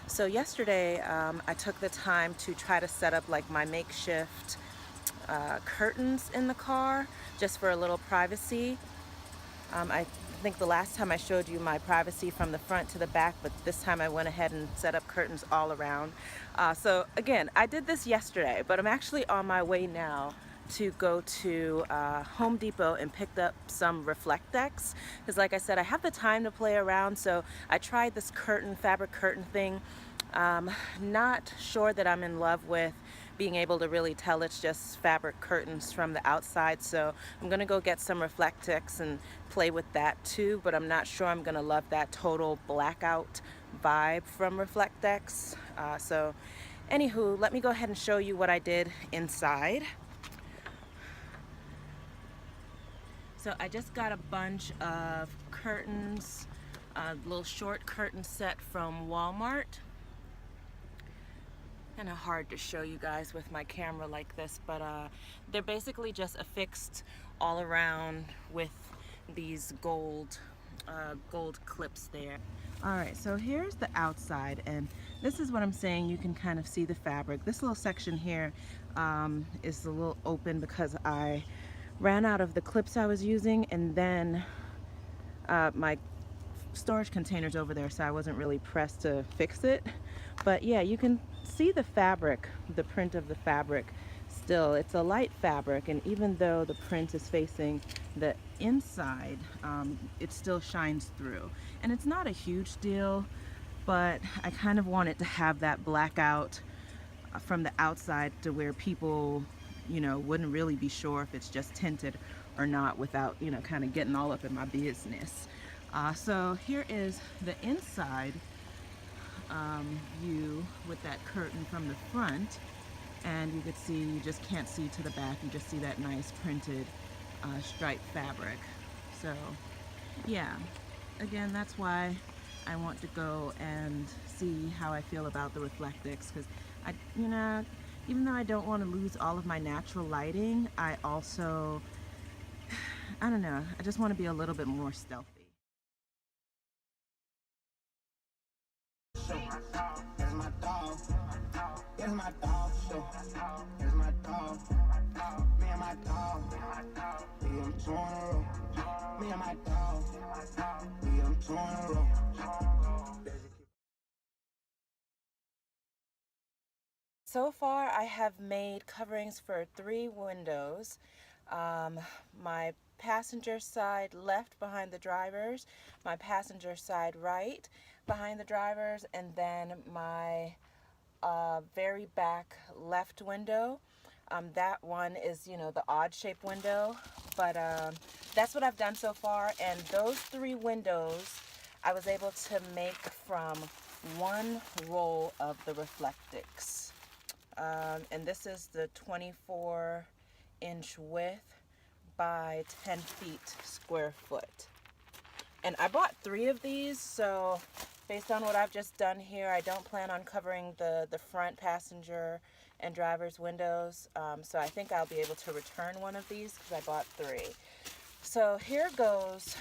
So yesterday I took the time to try to set up like my makeshift curtains in the car just for a little privacy. I think the last time I showed you my privacy from the front to the back, but this time I went ahead and set up curtains all around. So again, I did this yesterday, but I'm actually on my way now to go to Home Depot and picked up some Reflectix, because like I said, I have the time to play around. So I tried this fabric curtain thing. Not sure that I'm in love with being able to really tell it's just fabric curtains from the outside, so I'm gonna go get some Reflectix and play with that too, but I'm not sure I'm gonna love that total blackout vibe from Reflectix. So anywho, let me go ahead and show you what I did inside. So I just got a bunch of curtains, a little short curtain set from Walmart. Kind of hard to show you guys with my camera like this, but they're basically just affixed all around with these gold clips there. All right, so here's the outside, and this is what I'm saying. You can kind of see the fabric. This little section here is a little open because I ran out of the clips I was using, and then my storage containers over there, so I wasn't really pressed to fix it. But yeah, you can see the fabric, the print of the fabric still. It's a light fabric, and even though the print is facing the inside, it still shines through. And it's not a huge deal, but I kind of wanted to have that blackout from the outside to where people, wouldn't really be sure if it's just tinted or not without, kind of getting all up in my business. So here is the inside view with that curtain from the front, and you can see, you just can't see to the back, you just see that nice printed striped fabric. So yeah, again, that's why I want to go and see how I feel about the Reflectix, because even though I don't want to lose all of my natural lighting, I also, I don't know, I just want to be a little bit more stealthy. Here's my dog. Here's my dog. Here's my dog. Me and my dog. We on two in a row. Me and my dog. We on two in a row. So far, I have made coverings for 3 windows. My passenger side left behind the drivers, my passenger side right behind the drivers, and then my very back left window. That one is, the odd shaped window, but that's what I've done so far. And those 3 windows I was able to make from 1 roll of the Reflectix. And this is the 24-inch width by 10 feet square foot. And I bought 3 of these, so based on what I've just done here, I don't plan on covering the front passenger and driver's windows. So I think I'll be able to return one of these because I bought 3. So here goes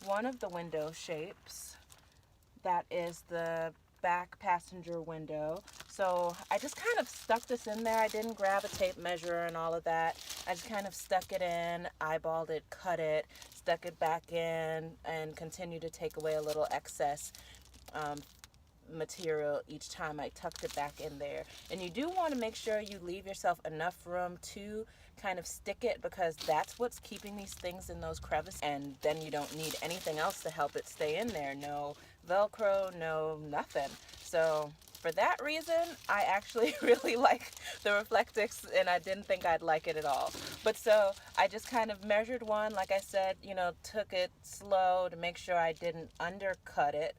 one of the window shapes. That is the back passenger window. So I just kind of stuck this in there. I didn't grab a tape measure and all of that. I just kind of stuck it in, eyeballed it, cut it, stuck it back in, and continued to take away a little excess material each time I tucked it back in there. And you do want to make sure you leave yourself enough room to kind of stick it, because that's what's keeping these things in those crevices, and then you don't need anything else to help it stay in there. No Velcro, no nothing. So for that reason, I actually really like the Reflectix, and I didn't think I'd like it at all. But so I just kind of measured one, like I said, took it slow to make sure I didn't undercut it,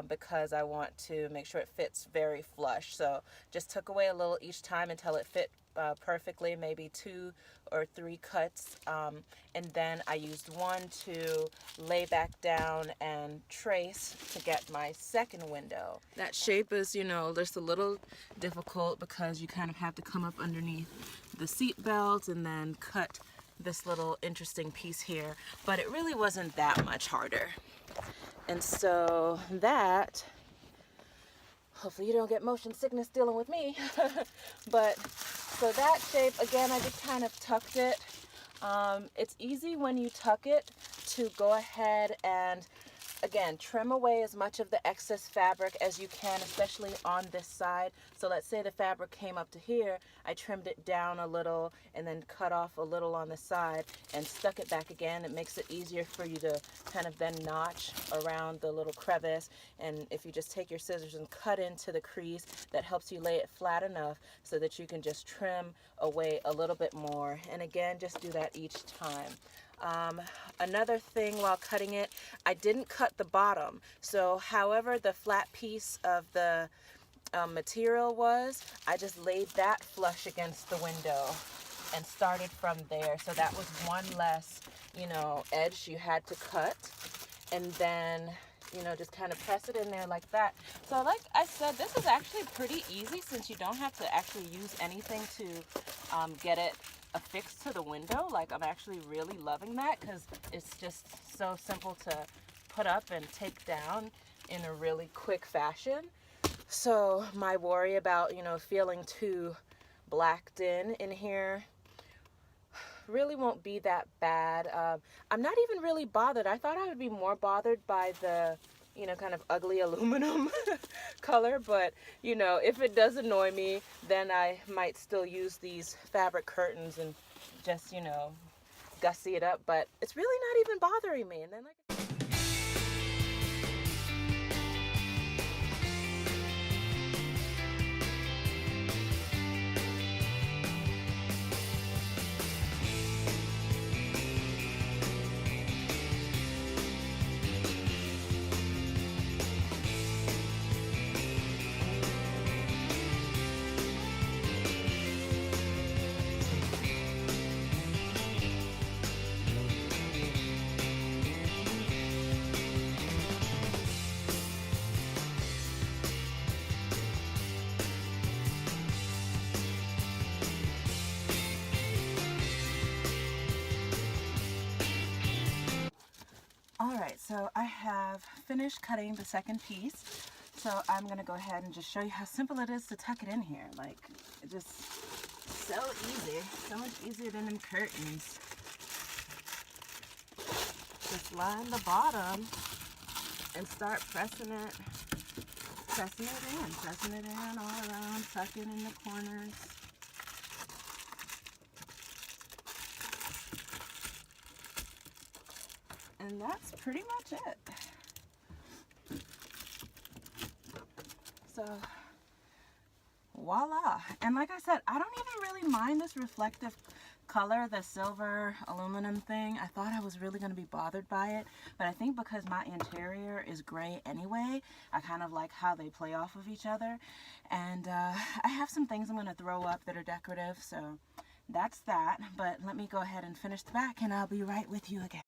because I want to make sure it fits very flush. So just took away a little each time until it fit perfectly, maybe 2 or 3 cuts, and then I used one to lay back down and trace to get my second window. That shape is, just a little difficult because you kind of have to come up underneath the seat belt and then cut this little interesting piece here, but it really wasn't that much harder. And so that, hopefully you don't get motion sickness dealing with me, but so that shape, again, I just kind of tucked it. It's easy when you tuck it to go ahead and, again, trim away as much of the excess fabric as you can, especially on this side. So let's say the fabric came up to here, I trimmed it down a little and then cut off a little on the side and stuck it back again. It makes it easier for you to kind of then notch around the little crevice. And if you just take your scissors and cut into the crease, that helps you lay it flat enough so that you can just trim away a little bit more. And again, just do that each time. Another thing while cutting it, I didn't cut the bottom. So however the flat piece of the material was, I just laid that flush against the window and started from there. So that was one less, you know, edge you had to cut. And then, you know, just kind of press it in there like that. So like I said, this is actually pretty easy since you don't have to actually use anything to get it affixed to the window. Like, I'm actually really loving that because it's just so simple to put up and take down in a really quick fashion. So my worry about, you know, feeling too blacked in here really won't be that bad. I'm not even really bothered. I thought I would be more bothered by the, you know, kind of ugly aluminum color, but, you know, if it does annoy me, then I might still use these fabric curtains and just, you know, gussy it up, but it's really not even bothering me. And then, like, all right, so I have finished cutting the second piece. So I'm gonna go ahead and just show you how simple it is to tuck it in here. Like, it just so easy, so much easier than in curtains. Just line the bottom and start pressing it in all around, tucking in the corners. And that's pretty much it. So, voila. And like I said, I don't even really mind this reflective color, the silver aluminum thing. I thought I was really going to be bothered by it, but I think because my interior is gray anyway, I kind of like how they play off of each other. And I have some things I'm going to throw up that are decorative, so that's that. But let me go ahead and finish the back and I'll be right with you again.